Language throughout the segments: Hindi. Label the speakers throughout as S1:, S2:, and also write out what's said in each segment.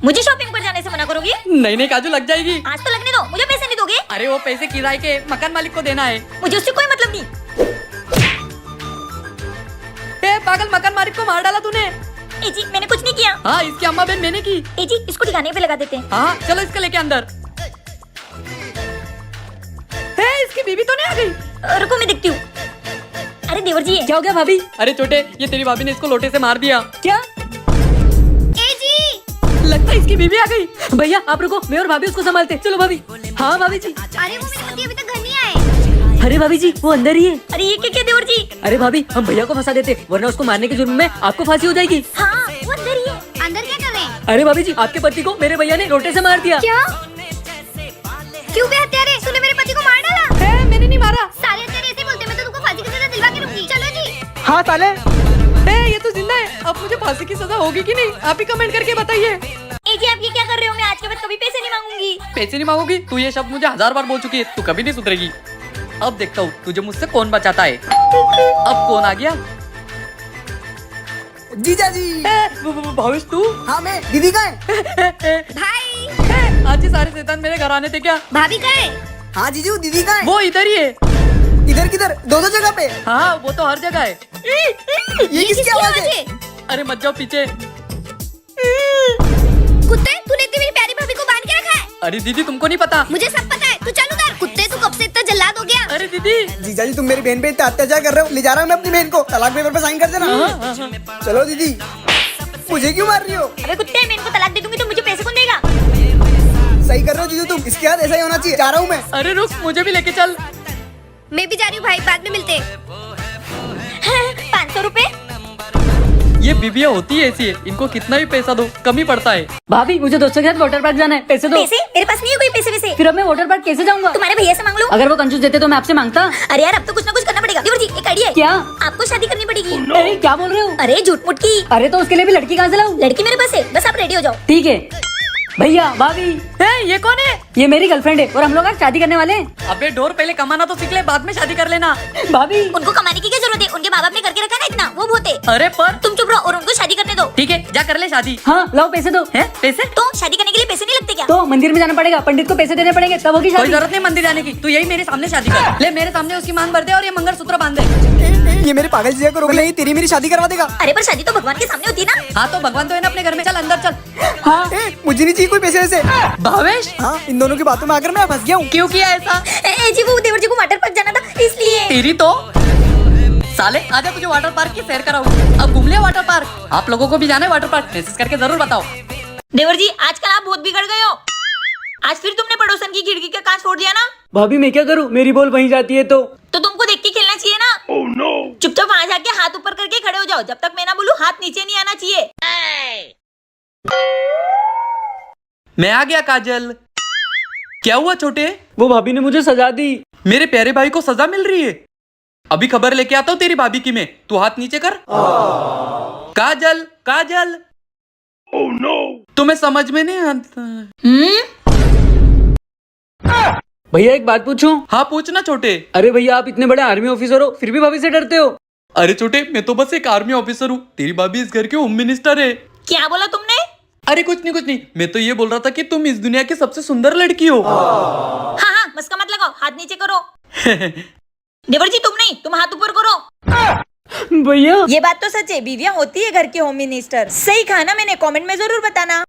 S1: मुझे शॉपिंग पर जाने से मना करोगी?
S2: नहीं नहीं काजू लग जाएगी।
S1: आज तो लगने दो, मुझे पैसे नहीं दोगे?
S2: अरे वो पैसे किराए के मकान मालिक को देना है।
S1: मुझे उससे कोई मतलब नहीं।
S2: ए पागल, मकान मालिक को मार डाला तूने।
S1: ए जी मैंने कुछ नहीं किया।
S2: हाँ इसकी अम्मा बहन मैंने की।
S1: ए जी इसको ठिकाने पे लगा देते हैं।
S2: हाँ चलो इसको लेके अंदर। इसकी बीवी तो नहीं आ गई?
S1: रुको मैं देखती हूँ। अरे देवर जी
S2: क्या हो गया भाभी? अरे छोटे, ये तेरी भाभी ने इसको लोटे से मार दिया। क्या?
S1: ए जी
S2: लगता है इसकी बीवी आ गई। भैया आप रुको, मैं और भाभी उसको संभालते। चलो भाभी। हाँ भाभी जी।
S1: अरे वो मेरे पति अभी तक घर नहीं आए।
S2: अरे भाभी जी वो अंदर ही है।
S1: अरे ये क्या देवर जी?
S2: अरे भाभी हम भैया को फंसा देते, वरना उसको मारने के जुर्म में आपको फांसी हो जाएगी।
S1: हाँ वो अंदर ही है। अंदर क्या कर रहे हैं?
S2: अरे भाभी जी आपके पति को मेरे भैया ने लोटे से मार दिया।
S1: क्या? क्यों बे हत्यारे, तूने मेरे पति को मार डाला?
S2: मैंने नहीं मारा।
S1: सारे हत्यारे ऐसे बोलते, मैं तो तुमको फांसी की सजा दिलवा के रहूंगी। चलो जी।
S2: हाँ साले। ये तो जिंदा है। अब मुझे फांसी की सजा होगी कि नहीं, आप ही कमेंट करके बताइए।
S1: ए जी आप ये क्या कर रहे हो? मैं आज के बाद कभी पैसे नहीं मांगूंगी।
S2: पैसे नहीं मांगोगी? तू ये शब्द मुझे 1000 बार बोल चुकी है, तू कभी नहीं सुधरेगी। अब देखता हूँ तुझे मुझसे कौन बचाता है। अब कौन आ गया?
S3: जीजा जी।
S2: भविष्य तू?
S3: हाँ मैं। दीदी का है?
S1: भाई
S2: आज ही सारे शैतान मेरे घर आने थे क्या?
S1: भाभी का है?
S3: हाँ जीजू दीदी का है।
S2: वो इधर ही है।
S3: इधर किधर? दो जगह पे।
S2: हाँ वो तो हर जगह है।
S3: ये किसकी आवाज है?
S2: अरे मत जाओ पीछे।
S1: कुत्ते तूने इतनी मेरी प्यारी भाभी को बांध के रखा है।
S2: अरे दीदी तुमको नहीं पता।
S1: मुझे सब पता है, तू चल उधर। कुत्ते तू कब से इतना जल्लाद हो गया?
S2: अरे दीदी।
S3: जीजा जी तुम मेरी बहन पे इतना अत्याचार कर रहे हो, ले जा रहा हूँ मैं अपनी बहन को, तलाक पेपर पे साइन कर देना। चलो दीदी। मुझे क्यों मार रही हो?
S1: अबे कुत्ते मैं इनको तलाक दे दूंगी तो मुझे पैसे कौन देगा?
S3: सही कर रहे हो जीजू तुम, इसके बाद ऐसा ही होना चाहिए। जा रहा हूँ मैं।
S2: अरे रुक, मुझे भी लेके चल।
S1: मैं भी जा रही हूँ भाई, बाद में मिलते। 500 रुपए।
S2: ये बीबियाँ होती है ऐसी है, इनको कितना भी पैसा दो कम ही पड़ता है। भाभी मुझे दोस्तों के साथ वाटर पार्क जाना है, पैसे दो।
S1: पैसे? मेरे पास नहीं है कोई पैसे वैसे।
S2: फिर अब मैं वाटर पार्क कैसे जाऊंगा?
S1: तुम्हारे भैया से मांग लो।
S2: अगर वो कंजूस देते तो मैं आपसे मांगता।
S1: अरे यार अब तो कुछ ना कुछ करना पड़ेगा। देवर जी एक आइडिया है।
S2: क्या?
S1: आपको शादी करनी पड़ेगी।
S2: अरे क्या बोल रहे हो?
S1: अरे झूठ मूठ की।
S2: अरे तो उसके लिए भी लड़की कहाँ से लाऊं?
S1: लड़की मेरे पास है, बस आप रेडी हो जाओ।
S2: ठीक है। भैया भाभी ये कौन है? ये मेरी गर्लफ्रेंड है और हम लोग आज शादी करने वाले हैं। अबे डोर पहले कमाना तो सीख ले, बाद में शादी कर लेना। भाभी
S1: उनको कमाने की क्या जरूरत है? उनके माँ बाप ने करके रखा ना इतना, वो बहुत है।
S2: अरे पर
S1: तुम चुप रहो और उनको शादी करने दो।
S2: ठीक है जा कर ले शादी। हाँ लाओ पैसे दो। है पैसे?
S1: तो शादी करने के लिए पैसे नहीं लगते क्या?
S2: तो मंदिर में जाना पड़ेगा, पंडित को पैसे देने पड़ेंगे तब होगी शादी। कोई जरूरत नहीं मंदिर जाने की, तू यही मेरे सामने शादी कर ले। मेरे सामने उसकी मांग भर दे और ये मंगलसूत्र बांध दे।
S3: ये मेरे पागल जीजा को रोक ले, तेरी मेरी शादी करवा देगा।
S1: अरे पर शादी तो भगवान के सामने होती है ना।
S2: हाँ तो भगवान तो है ना अपने घर में, चल अंदर चल। हाँ
S3: मुझे नहीं चाहिए कोई पैसे वैसे।
S2: भावेश
S3: हाँ इन दोनों की बातों में आकर मैं फंस गया हूँ।
S2: क्यों किया ऐसा?
S1: जी वो देवर जी को वाटर पार्क जाना था इसलिए।
S2: तेरी तो साले, आजा तुझे वाटर पार्क की सैर कराऊं। अब घूम लिया वाटर पार्क। आप लोगों को भी जाना है वाटर पार्क? मैसेज करके जरूर बताओ।
S1: देवर जी आजकल आप बहुत बिगड़ गए हो। आज फिर तुमने पड़ोसन की खिड़की का कांच फोड़ दिया ना।
S2: भाभी मैं क्या करूं, मेरी बॉल वहीं जाती है तो
S1: तुमको देख के खेलना चाहिए ना। oh, no. चुपचाप वहाँ जाके हाथ ऊपर करके खड़े हो जाओ, जब तक मैं ना बोलूं हाथ नीचे नहीं आना चाहिए।
S2: मैं आ गया काजल। क्या हुआ छोटे? वो भाभी ने मुझे सजा दी। मेरे प्यारे भाई को सजा मिल रही है? अभी खबर लेके आता हूँ तेरी भाभी की मैं, तू हाथ नीचे कर। काजल काजल। oh, no. तुम्हें समझ में नहीं आता? भैया एक बात पूछूं? हाँ पूछना छोटे। अरे भैया आप इतने बड़े आर्मी ऑफिसर हो फिर भी भाभी से डरते हो? अरे छोटे मैं तो बस एक आर्मी ऑफिसर हूँ, तेरी भाभी इस घर की होम मिनिस्टर है।
S1: क्या बोला तुमने?
S2: अरे कुछ नहीं, मैं तो ये बोल रहा था कि तुम इस दुनिया की सबसे सुंदर लड़की हो।
S1: हाँ मस्का मत लगाओ, हाथ नीचे करो। देवर जी तुम नहीं, तुम हाथ ऊपर करो।
S2: भैया
S1: ये बात तो सच है, बीवियाँ होती है घर की होम मिनिस्टर। सही कहा ना मैंने? कमेंट में जरूर बताना।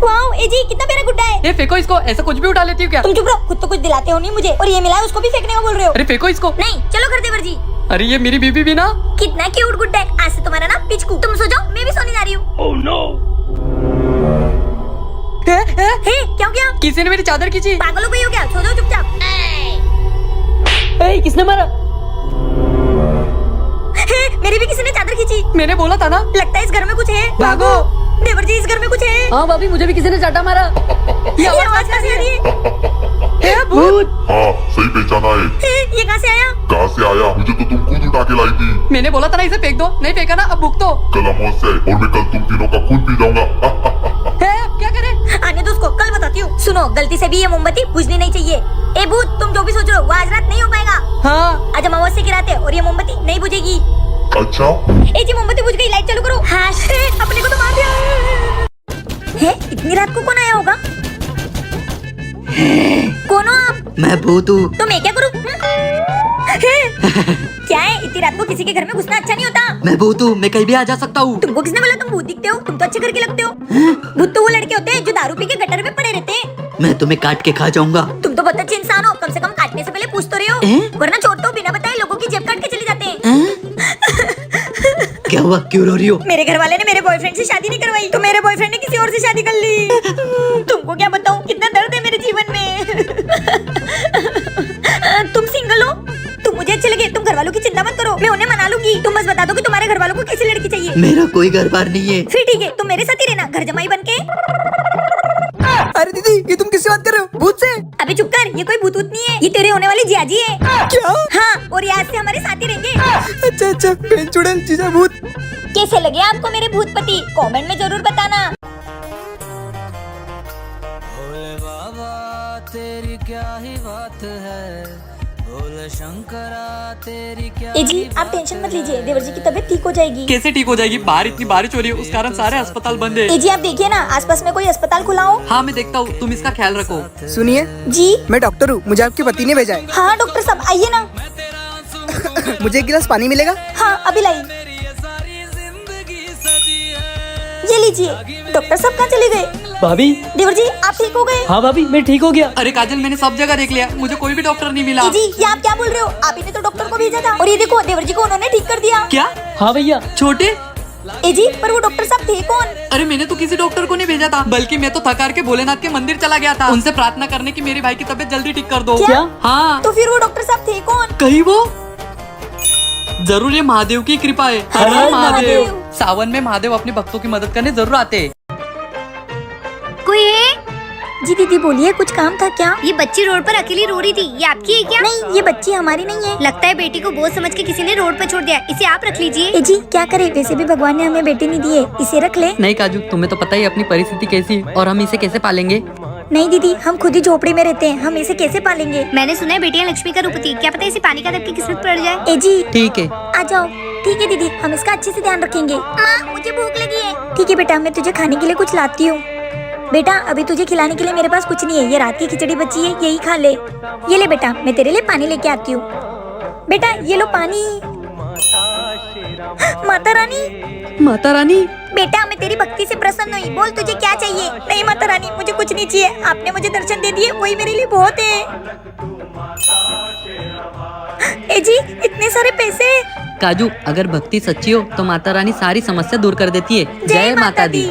S1: वाओ ए जी कितना प्यारा गुड्डा है।
S2: ये फेंको इसको, ऐसा कुछ भी उठा लेती हो क्या?
S1: तुम चुप रहो, खुद तो कुछ दिलाते हो नहीं मुझे, और ये मिला है उसको भी फेंकने को बोल रहे हो।
S2: अरे फेंको इसको।
S1: नहीं चलो घर देवर जी।
S2: अरे ये मेरी बीबी भी ना।
S1: कितना क्यूट गुड्डा है। आज से तुम्हारा ना पिचकू। तुम सो जाओ, मैं भी सोने जा रही हूँ।
S2: oh, no.
S1: हे क्या हो गया?
S2: किसी ने मेरी चादर खींची।
S1: पागल हो गई हो क्या? सो जाओ चुपचाप।
S2: किसने मारा?
S1: मेरी भी किसी ने चादर खींची।
S2: मैंने बोला था ना।
S1: लगता है इस घर में कुछ है।
S2: भागो।
S1: देवर जी इस घर में कुछ है।
S2: हाँ भाभी मुझे भी किसी ने चाटा मारा।
S1: ये आवाज कहाँ से आ रही है?
S2: भूत।
S4: हाँ सही पहचाना है।
S1: ये कहाँ से आया?
S4: कहाँ से आया? मुझे तो तुम खुद उठा के लाई थी।
S2: मैंने बोला था ना इसे फेंक दो, नहीं फेंका ना, अब भुगतो।
S4: कल अमावस्या है और मैं कल तुम तीनों का खून पी जाऊंगा।
S2: अब क्या करें?
S1: आने दो उसको, कल बताती हूँ। सुनो गलती से भी ये मोमबत्ती बुझनी नहीं चाहिए। ए भूत तुम जो भी सोच रहे हो वो आज रात नहीं हो पाएगा।
S2: हाँ
S1: आज अमावस्या की रात है और ये मोमबत्ती नहीं बुझेगी।
S4: अच्छा
S1: ए जी मोमबत्ती बुझ गई, लाइट चालू करो। हाँ अपने को तो मार दिया। है? इतनी रात को कौन आया होगा? कौन हो आप?
S5: मैं भूत हूँ।
S1: तो मैं क्या करूँ? क्या है, इतनी रात को किसी के घर में घुसना अच्छा नहीं होता।
S5: मैं भूत हूँ, मैं कहीं भी आ जा सकता हूँ।
S1: तुमको किसने बोला तुम भूत दिखते हो? तुम तो अच्छे घर के लगते हो। भूत तो वो लड़के होते हैं जो दारू पी के गटर में पड़े रहते हैं।
S5: मैं तुम्हें काट के खा जाऊंगा।
S1: तुम तो बहुत अच्छे इंसान हो, कम से कम काटने से पहले पूछ तो रहे हो, वरना चोर तो बिना बताए लोगों की जेब काट के चले जाते हैं।
S5: क्या हुआ, क्यों रो रही हो?
S1: मेरे घर वाले ने मेरे बॉयफ्रेंड से शादी नहीं करवाई, तो मेरे बॉयफ्रेंड ने किसी और से शादी कर ली। तुमको क्या बताऊं कितना दर्द है मेरे जीवन में। तुम सिंगल हो? तुम मुझे अच्छे लगे, तुम घर वालों की चिंता मत करो, मैं उन्हें मना लूंगी। तुम बस बता दो कि तुम्हारे घर वालों को कैसी लड़की चाहिए।
S5: मेरा कोई घर बार नहीं है।
S1: फिर ठीक है, तुम मेरे साथ ही रहना, घर जमाई बन के।
S3: अरे दीदी, ये तुम किससे बात कर रहे हो? भूत से?
S1: अबे चुप कर, ये कोई भूत नहीं है, ये तेरे होने वाली जियाजी है।
S3: क्या?
S1: हाँ, और ये आज से हमारे साथ ही रहेंगे।
S3: अच्छा अच्छा, पेन चुड़ैल जीजा भूत।
S1: कैसे लगे आपको मेरे भूत पति? कमेंट में जरूर बताना।
S6: भोले बाबा तेरी क्या ही बात है, भोले शंकरा तेरी क्या
S1: ए जी, आप टेंशन मत लीजिए, देवर जी की तबीयत ठीक हो जाएगी।
S2: कैसे ठीक हो जाएगी? बाहर इतनी बारिश हो रही है, उस कारण सारे अस्पताल बंद है।
S1: ए जी, आप देखिए ना, आसपास में कोई अस्पताल खुला हो।
S2: हाँ मैं देखता हूँ, तुम इसका ख्याल रखो।
S3: सुनिए,
S1: जी
S3: मैं डॉक्टर हूँ, मुझे आपके पति ने भेजा है।
S1: हाँ डॉक्टर साहब, आइए ना।
S3: मुझे एक गिलास पानी मिलेगा?
S1: हाँ अभी लाई। ये लीजिए। डॉक्टर साहब कहाँ चले गए?
S7: भाभी।
S1: देवर जी, आप ठीक हो गए?
S7: हाँ भाभी, मैं ठीक हो गया।
S2: अरे काजल, मैंने सब जगह देख लिया, मुझे कोई भी डॉक्टर नहीं मिला।
S1: ए जी, ये आप क्या बोल रहे हो? आप ही ने तो डॉक्टर को भेजा था, और ये देखो देवर जी को उन्होंने ठीक कर दिया।
S2: क्या?
S7: हाँ भैया।
S2: छोटे?
S1: ए जी, पर वो डॉक्टर साहब थे कौन?
S2: अरे मैंने तो किसी डॉक्टर को नहीं भेजा था, बल्कि मैं तो थकार के भोलेनाथ के मंदिर चला गया था, उनसे प्रार्थना करने की मेरे भाई की तबीयत जल्दी ठीक कर दो।
S1: क्या?
S2: हाँ।
S1: तो फिर वो डॉक्टर साहब थे कौन?
S2: कहीं वो जरूर ये महादेव की कृपा है। हर हर महादेव। सावन में महादेव अपने भक्तों की मदद करने जरूर आते हैं।
S1: कोई है? जी दीदी बोलिए, कुछ काम था क्या?
S8: ये बच्ची रोड पर अकेली रो रही थी, ये आपकी है क्या?
S1: नहीं, ये बच्ची हमारी नहीं है।
S8: लगता है बेटी को बोझ समझ के किसी ने रोड पर छोड़ दिया, इसे आप रख लीजिए।
S1: ए जी, क्या करे, वैसे भी भगवान ने हमें बेटी नहीं दी है, इसे रख ले।
S2: नहीं काजू, तुम्हें तो पता ही अपनी परिस्थिति कैसी है, और हम इसे कैसे पालेंगे।
S1: नहीं दीदी, हम खुद ही झोपड़ी में रहते हैं, हम इसे कैसे पालेंगे?
S8: मैंने सुना है बेटियां लक्ष्मी का रूप होती है, क्या पता इसे पानी का दब की किस्मत पड़ जाए।
S1: ए जी
S2: ठीक है।
S1: आ जाओ। ठीक है दीदी, हम इसका अच्छे से ध्यान रखेंगे। माँ, मुझे भूख लगी है। ठीक है बेटा, मैं तुझे खाने के लिए कुछ लाती हूँ। बेटा, अभी तुझे खिलाने के लिए मेरे पास कुछ नहीं है, ये रात की खिचड़ी बची है, यही खा ले। ये ले बेटा, मैं तेरे लिए पानी लेके आती हूँ। बेटा ये लो पानी। माता रानी।
S2: माता रानी।
S1: बेटा, मैं तेरी भक्ति से प्रसन्न हुई, बोल तुझे क्या चाहिए? नहीं माता रानी, मुझे कुछ नहीं चाहिए, आपने मुझे दर्शन दे दिए, वही मेरे लिए बहुत है। ए जी, इतने सारे पैसे।
S5: काजू, अगर भक्ति सच्ची हो तो माता रानी सारी समस्या दूर कर देती है। जय माता दी।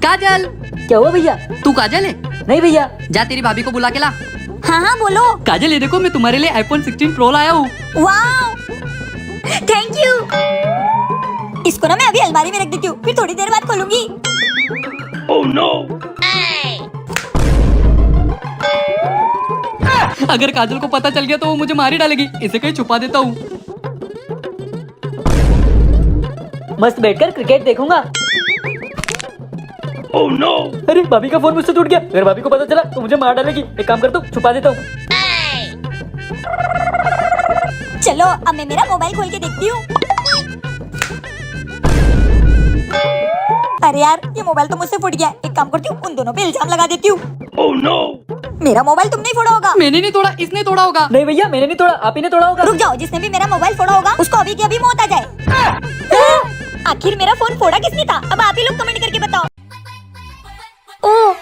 S2: काजल।
S7: क्या हुआ भैया?
S2: तू काजल है?
S7: नहीं भैया।
S2: जा तेरी भाभी को बुला के ला।
S1: हाँ हाँ बोलो।
S2: काजल, ये देखो, मैं तुम्हारे लिए iPhone 16 Pro लाया हूँ।
S1: Wow, thank you. इसको ना मैं अभी अलमारी में रख देती हूँ, फिर थोड़ी देर बाद खोलूंगी।
S7: Oh no.
S2: अगर काजल को पता चल गया तो वो मुझे मार ही डालेगी, इसे कहीं छुपा देता हूँ।
S7: मस्त बैठकर क्रिकेट देखूंगा। Oh no. अरे भाभी का फोन मुझसे टूट गया, अगर भाभी को पता चला तो मुझे मार डालेगी। एक काम करता हूँ, छुपा देता हूँ।
S1: चलो अब मैं मेरा मोबाइल खोल के देखती हूँ। अरे यार, ये मोबाइल तो मुझसे फूट गया। एक काम करती हूँ, उन दोनों पे इल्जाम लगा देती हूँ।
S7: Oh no.
S1: मेरा मोबाइल तुमने ही फोड़ा होगा।
S2: मैंने नहीं तोड़ा, इसने तोड़ा होगा।
S7: नहीं भैया, मैंने नहीं तोड़ा, आप ही ने तोड़ा होगा।
S1: रुक जाओ, जिसने भी मेरा मोबाइल फोड़ा होगा उसको अभी की अभी मौत आ जाए। आखिर मेरा फोन फोड़ा किसने था? अब आप ही लोग कमेंट करके बताओ। ओह,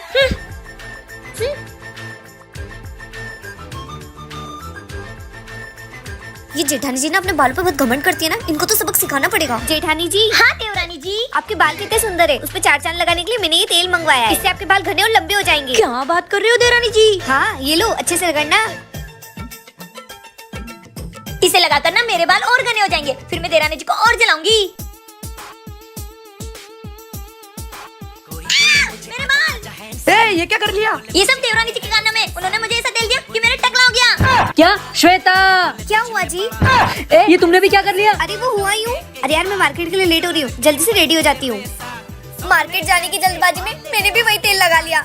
S8: ये जेठानी जी ना अपने बालों पे बहुत घमंड करती है ना, इनको तो सबक सिखाना पड़ेगा। जेठानी जी।
S1: हाँ देवरानी जी।
S8: आपके बाल कितने सुंदर है, उस पे 4 चांद लगाने के लिए मैंने ये तेल मंगवाया है, इससे आपके बाल घने और लंबे हो जाएंगे।
S1: क्या बात कर रहे हो देवरानी जी?
S8: हाँ ये लो, अच्छे से रगड़ना।
S1: इसे लगाकर ना मेरे बाल और घने हो जाएंगे, फिर मैं देवरानी जी को और जलाऊंगी। मेरे बाल।
S2: ये क्या कर लिया?
S1: ये सब देवरानी जी के कारण में, उन्होंने मुझे ऐसा तेल दिया कि मेरा टकला हो गया।
S7: क्या श्वेता?
S8: क्या हुआ जी?
S7: ये तुमने भी क्या कर लिया?
S8: अरे वो हुआ यूँ। अरे यार, मैं मार्केट के लिए लेट हो रही हूँ, जल्दी से रेडी हो जाती हूँ। मार्केट जाने की जल्दबाजी में मैंने भी वही तेल लगा लिया।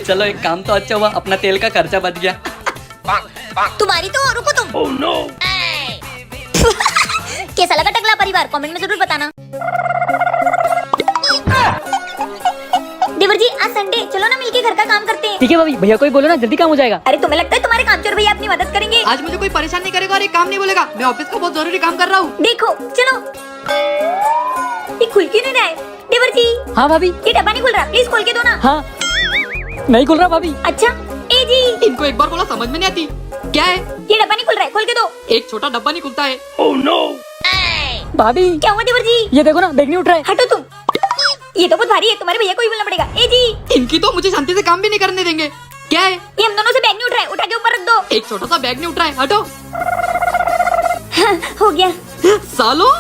S2: चलो एक काम तो अच्छा हुआ, अपना तेल का खर्चा बच गया।
S1: तुम्हारी तो और रुको तुम।
S7: Oh no.
S1: कैसा लगा टकला परिवार? कमेंट में जरूर बताना। संडे, चलो ना मिलके घर का काम करते हैं।
S7: ठीक है भाभी, भैया को ही बोलो ना, जल्दी काम हो जाएगा।
S1: अरे तुम्हें लगता है तुम्हारे कामचोर भैया अपनी मदद करेंगे?
S2: आज मुझे कोई परेशान नहीं करेगा और एक काम नहीं बोलेगा। मैं ऑफिस का बहुत जरूरी काम कर रहा हूँ।
S1: देखो चलो। ये खुल क्यों नहीं रहा है? देवर जी,
S7: हाँ भाभी।
S1: ये डब्बा नहीं खुल रहा, प्लीज खोल के दो ना।
S7: हाँ नहीं खुल रहा भाभी।
S1: अच्छा ए जी,
S2: इनको एक बार बोला समझ में नहीं आती। क्या है?
S1: ये डब्बा नहीं खुल रहा है, खोल के दो।
S2: एक छोटा डब्बा नहीं खुलता है।
S7: भाभी
S1: क्या हुआ देवर जी?
S7: ये देखो ना, बैग नहीं उठ रहा है।
S1: हटो तुम, ये तो बहुत भारी है, तुम्हारे भैया को ही बोलना पड़ेगा। ए जी,
S2: इनकी तो मुझे शांति से काम भी नहीं करने देंगे। क्या है?
S1: ये हम दोनों से बैग नहीं उठ रहा है, उठा के ऊपर रख दो।
S2: एक छोटा सा बैग नहीं उठ रहा है, हटो।
S1: हाँ, हो गया।
S2: सालो,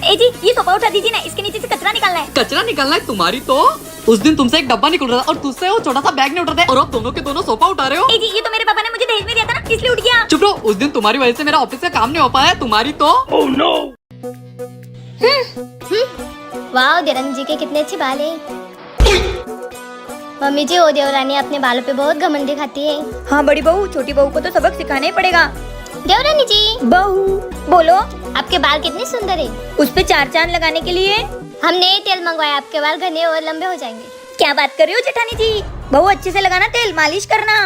S1: ए जी, ये सोफा उठा दीजिए ना, इसके नीचे से कचरा निकालना है।
S2: कचरा निकालना है तुम्हारी तो। उस दिन तुमसे एक डब्बा निकल रहा था और तुझसे वो छोटा सा बैग नहीं उठ रहा था, और अब दोनों के दोनों सोफा उठा रहे हो।
S1: ए जी, ये तो मेरे पापा ने मुझे दहेज में दिया था ना, इसलिए उठ गया।
S2: चुप रहो, उस दिन तुम्हारी वजह से मेरा ऑफिस का काम नहीं हो पाया, तुम्हारी तो।
S8: वाह, देवरानी जी के कितने अच्छे बाल हैं। मम्मी जी, ओ देवरानी अपने बालों पे बहुत घमंड दिखाती है।
S1: हाँ बड़ी बहू, छोटी बहू को तो सबक सिखाना ही पड़ेगा।
S8: देवरानी जी,
S1: बहू बोलो।
S8: आपके बाल कितने सुंदर है।
S1: उस पे 4 चांद लगाने के लिए
S8: हमने तेल मंगवाया, आपके बाल घने और लंबे हो जाएंगे।
S1: क्या बात कर रही हो जेठानी जी? बहू अच्छे से लगाना तेल, मालिश करना।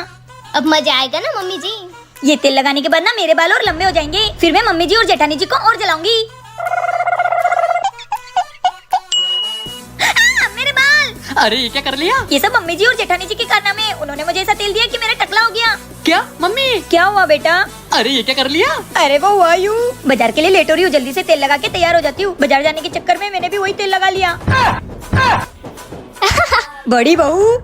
S8: अब मजा आएगा ना मम्मी जी।
S1: ये तेल लगाने के बाद ना मेरे बाल और लंबे हो जाएंगे, फिर मैं मम्मी जी और जेठानी जी को और जलाऊंगी। मेरे बाल!
S2: अरे ये क्या कर लिया?
S1: ये सब मम्मी जी और जेठानी जी के कारनामे हैं। उन्होंने मुझे ऐसा तेल दिया कि मेरा टकला हो गया।
S2: क्या मम्मी?
S1: क्या हुआ बेटा?
S2: अरे ये क्या कर लिया?
S1: अरे वो हुआ यूं, बाजार के लिए लेट हो रही हूँ, जल्दी से तेल लगा के तैयार हो जाती हूँ। बाजार जाने के चक्कर में मैंने भी वही तेल लगा लिया। बड़ी बहू,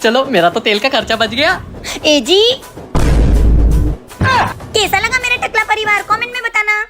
S2: चलो मेरा तो तेल का खर्चा बच गया।
S1: ए जी, कैसा लगा मेरा टकला परिवार? कमेंट में बताना।